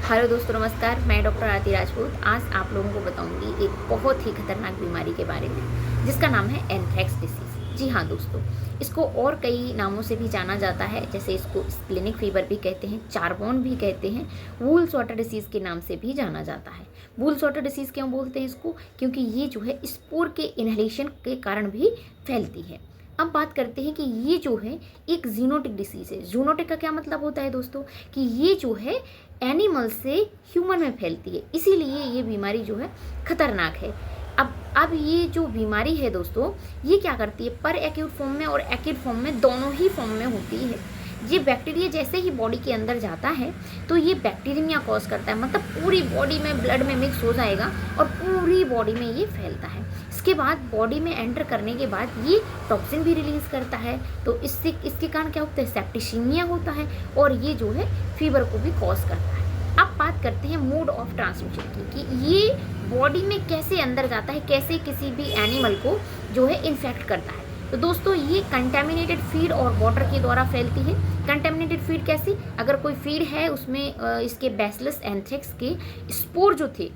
Hello दोस्तों, नमस्कार। मैं डॉक्टर आरती राजपूत आज आप लोगों को बताऊंगी एक बहुत ही खतरनाक बीमारी के बारे में जिसका नाम है एंथ्रेक्स डिसीज़। जी हाँ दोस्तों, इसको और कई नामों से भी जाना जाता है, जैसे इसको स्प्लेनिक फीवर भी कहते हैं, चारबॉन भी कहते हैं, वूल्स वाटर डिसीज़ के नाम से भी जाना जाता है। वूल्स वाटर डिसीज़ क्यों बोलते हैं इसको? क्योंकि ये जो है स्पोर के इनहेलेशन के कारण भी फैलती है। अब बात करते हैं कि ये जो है एक जीनोटिक डिसीज़ है। जूनोटिक का क्या मतलब होता है दोस्तों? कि ये जो है एनिमल से ह्यूमन में फैलती है, इसीलिए ये बीमारी जो है खतरनाक है। अब ये जो बीमारी है दोस्तों, ये क्या करती है, पर एक्यूट फॉर्म में और एक्यूट फॉर्म में दोनों ही फॉर्म में होती है। ये बैक्टीरिया जैसे ही बॉडी के अंदर जाता है तो ये बैक्टीरिया कॉज करता है, मतलब पूरी बॉडी में ब्लड में मिक्स हो जाएगा और पूरी बॉडी में ये फैलता है। इसके बाद बॉडी में एंटर करने के बाद ये टॉक्सिन भी रिलीज करता है, तो इसके कारण क्या होता है, सेप्टिसीमिया होता है और ये जो है फीवर को भी कॉज करता है। अब बात करते हैं मोड ऑफ ट्रांसमिशन की, कि ये बॉडी में कैसे अंदर जाता है, कैसे किसी भी एनिमल को जो है इन्फेक्ट करता है। तो दोस्तों, ये कंटेमिनेटेड फीड और वाटर के द्वारा फैलती है। कंटेमिनेटेड फीड कैसी? अगर कोई फीड है उसमें इसके बैसिलस एंथ्रेक्स के स्पोर जो थे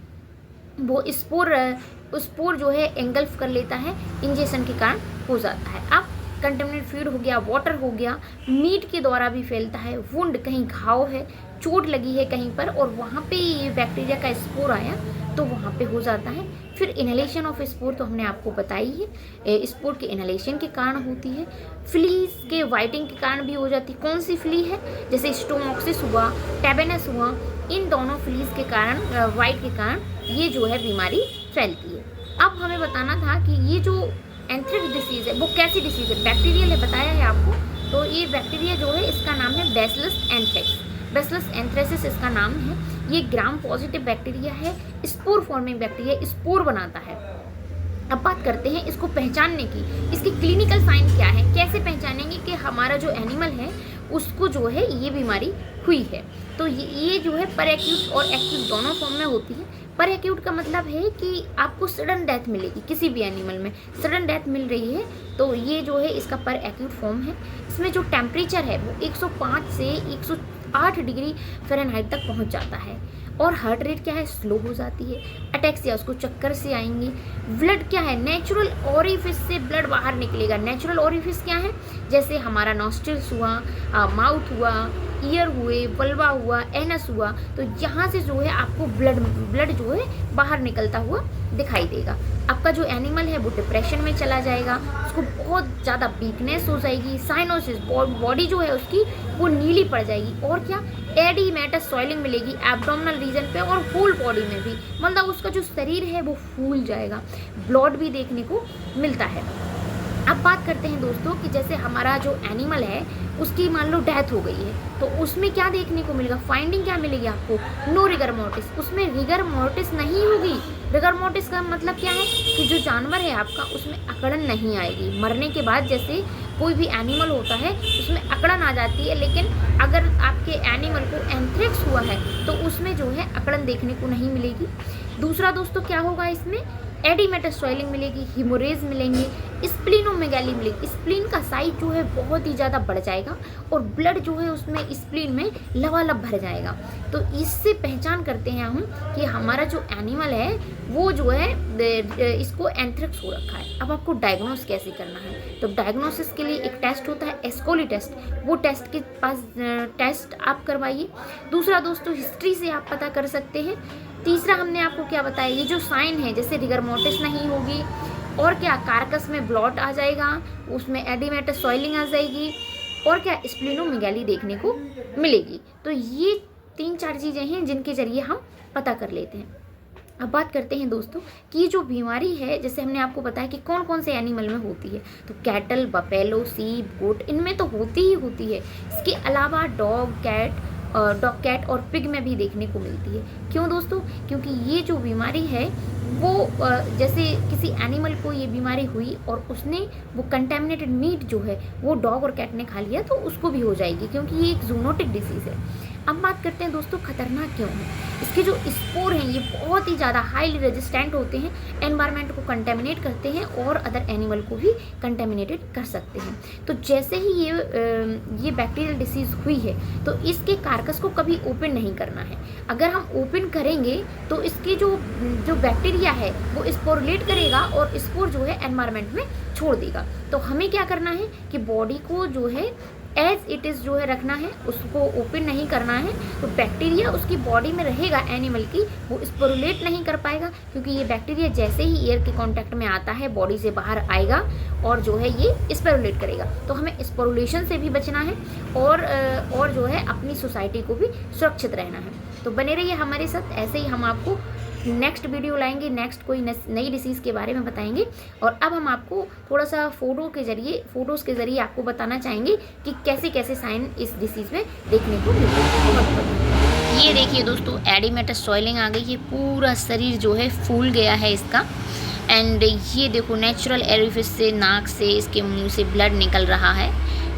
वो स्पोर जो है एंगल्फ कर लेता है, इंजेक्शन के कारण हो जाता है। अब कंटेमिनेटेड फीड हो गया, वाटर हो गया, मीट के द्वारा भी फैलता है। वुंड, कहीं घाव है, चोट लगी है कहीं पर और वहाँ पे ये बैक्टीरिया का स्पोर आया तो वहाँ पे हो जाता है। फिर इनहेलेशन ऑफ स्पोर तो हमने आपको बताई है, स्पोर के इनहेलेशन के कारण होती है। फ्लीज के वाइटिंग के कारण भी हो जाती है। कौन सी फ्ली है? जैसे स्टोमोक्सिस हुआ, टेबेनस हुआ, इन दोनों फ्लीज के कारण, वाइट के कारण ये जो है बीमारी फैलती है। अब हमें बताना था कि ये जो एंथ्रेक्स डिसीज़ है वो कैसी डिसीज़ है। बैक्टीरियल है, बताया है आपको। तो ये बैक्टीरिया जो है इसका नाम है बैसिलस एंथ्रेक्स। बैसिलस एंथ्रेसिस इसका नाम है। ये ग्राम पॉजिटिव बैक्टीरिया है, स्पोर फॉर्मिंग बैक्टीरिया, स्पोर बनाता है। अब बात करते हैं इसको पहचानने की। इसकी क्लिनिकल साइन क्या है, कैसे पहचानेंगे कि हमारा जो एनिमल है उसको जो है ये बीमारी हुई है। तो ये जो है पर एक्यूट और एक्यूट दोनों फॉर्म में होती है। पर एक्यूट का मतलब है कि आपको सडन डेथ मिलेगी, किसी भी एनिमल में सडन डेथ मिल रही है तो ये जो है इसका पर एक्यूट फॉर्म है। इसमें जो टेम्परेचर है वो 105 से 108 डिग्री फ़ारेनहाइट तक पहुंच जाता है और हार्ट रेट क्या है, स्लो हो जाती है। अटैक्सिया, उसको चक्कर से आएंगे। ब्लड क्या है, नेचुरल ओरिफिस से ब्लड बाहर निकलेगा। नेचुरल ओरिफिस क्या है? जैसे हमारा नॉस्ट्रिल्स हुआ, माउथ हुआ, ईयर हुए, वल्वा हुआ, एनस हुआ, तो यहाँ से जो है आपको ब्लड जो है बाहर निकलता हुआ दिखाई देगा। आपका जो एनिमल है वो डिप्रेशन में चला जाएगा, उसको बहुत ज़्यादा वीकनेस हो जाएगी, साइनोसिस, बॉडी जो है उसकी वो नीली पड़ जाएगी और क्या, एडिमेटस स्वेलिंग मिलेगी एब्डोमिनल रीजन पे और होल बॉडी में भी, मतलब उसका जो शरीर है वो फूल जाएगा। ब्लड भी देखने को मिलता है। अब बात करते हैं दोस्तों कि जैसे हमारा जो एनिमल है उसकी मान लो डेथ हो गई है तो उसमें क्या देखने को मिलेगा, फाइंडिंग क्या मिलेगी आपको, नो रिगर मोर्टिस। उसमें रिगर मोर्टिस नहीं होगी। रिगर मोर्टिस का मतलब क्या है कि जो जानवर है आपका उसमें अकड़न नहीं आएगी। मरने के बाद जैसे कोई भी एनिमल होता है उसमें अकड़न आ जाती है, लेकिन अगर आपके एनिमल को एंथ्रेक्स हुआ है तो उसमें जो है अकड़न देखने को नहीं मिलेगी। दूसरा दोस्तों क्या होगा, इसमें एडिमेटस स्वेलिंग मिलेगी, हिमोरेज मिलेंगे, स्प्लीनोमेगाली मिलेगी। स्प्लीन का साइज जो है बहुत ही ज़्यादा बढ़ जाएगा और ब्लड जो है उसमें स्प्लीन में लबालब भर जाएगा। तो इससे पहचान करते हैं हम कि हमारा जो एनिमल है वो जो है इसको एंथ्रेक्स हो रखा है। अब आपको डायग्नोस कैसे करना है, तो डायग्नोसिस के लिए एक टेस्ट होता है, एस्कोली टेस्ट। वो टेस्ट के पास टेस्ट आप करवाइए। दूसरा दोस्तों, हिस्ट्री से आप पता कर सकते हैं। तीसरा हमने आपको क्या बताया, ये जो साइन है जैसे रिगर मोर्टिस नहीं होगी और क्या, कार्कस में ब्लॉट आ जाएगा, उसमें एडिमेटस सॉइलिंग आ जाएगी और क्या, स्प्लीनोमेगाली देखने को मिलेगी। तो ये 3-4 चीज़ें हैं जिनके जरिए हम पता कर लेते हैं। अब बात करते हैं दोस्तों कि ये जो बीमारी है, जैसे हमने आपको बताया कि कौन कौन से एनिमल में होती है, तो कैटल, बफेलो, सीप, गोट, इनमें तो होती ही होती है। इसके अलावा डॉग कैट और पिग में भी देखने को मिलती है। क्यों दोस्तों? क्योंकि ये जो बीमारी है वो जैसे किसी एनिमल को ये बीमारी हुई और उसने वो कंटेमिनेटेड मीट जो है वो डॉग और कैट ने खा लिया तो उसको भी हो जाएगी, क्योंकि ये एक जूनोटिक डिसीज़ है। अब बात करते हैं दोस्तों खतरनाक क्यों है। इसके जो स्पोर हैं ये बहुत ही ज़्यादा हाईली रेजिस्टेंट होते हैं, एनवायरनमेंट को कंटेमिनेट करते हैं और अदर एनिमल को भी कंटेमिनेटेड कर सकते हैं। तो जैसे ही ये बैक्टीरियल डिसीज़ हुई है तो इसके कार्कस को कभी ओपन नहीं करना है। अगर हम ओपन करेंगे तो इसकी जो बैक्टीरिया है वो स्पोरुलेट करेगा और स्पोर जो है एनवायरनमेंट में छोड़ देगा। तो हमें क्या करना है कि बॉडी को जो है एज इट इज़ जो है रखना है, उसको ओपन नहीं करना है। तो बैक्टीरिया उसकी बॉडी में रहेगा एनिमल की, वो स्पोरुलेट नहीं कर पाएगा, क्योंकि ये बैक्टीरिया जैसे ही एयर के कांटेक्ट में आता है बॉडी से बाहर आएगा और जो है ये स्पोरुलेट करेगा। तो हमें स्पोरुलेशन से भी बचना है और जो है अपनी सोसाइटी को भी सुरक्षित रहना है। तो बने रहिए हमारे साथ, ऐसे ही हम आपको नेक्स्ट वीडियो लाएंगे, नेक्स्ट कोई नई डिसीज़ के बारे में बताएंगे। और अब हम आपको थोड़ा सा फ़ोटोज़ के ज़रिए आपको बताना चाहेंगे कि कैसे कैसे साइन इस डिसीज़ में देखने को मिलते हैं। बहुत ये देखिए दोस्तों, एडिमेटस सॉइलिंग आ गई है, पूरा शरीर जो है फूल गया है इसका। एंड ये देखो नेचुरल एरिफिस से, नाक से, इसके मुंह से ब्लड निकल रहा है।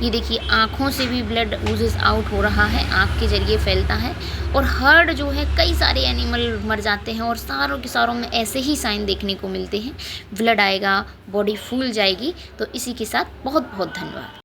ये देखिए आँखों से भी ब्लड ऊजेस आउट हो रहा है, आँख के जरिए फैलता है। और हर्ड जो है कई सारे एनिमल मर जाते हैं और सारों के सारों में ऐसे ही साइन देखने को मिलते हैं। ब्लड आएगा, बॉडी फूल जाएगी। तो इसी के साथ बहुत बहुत धन्यवाद।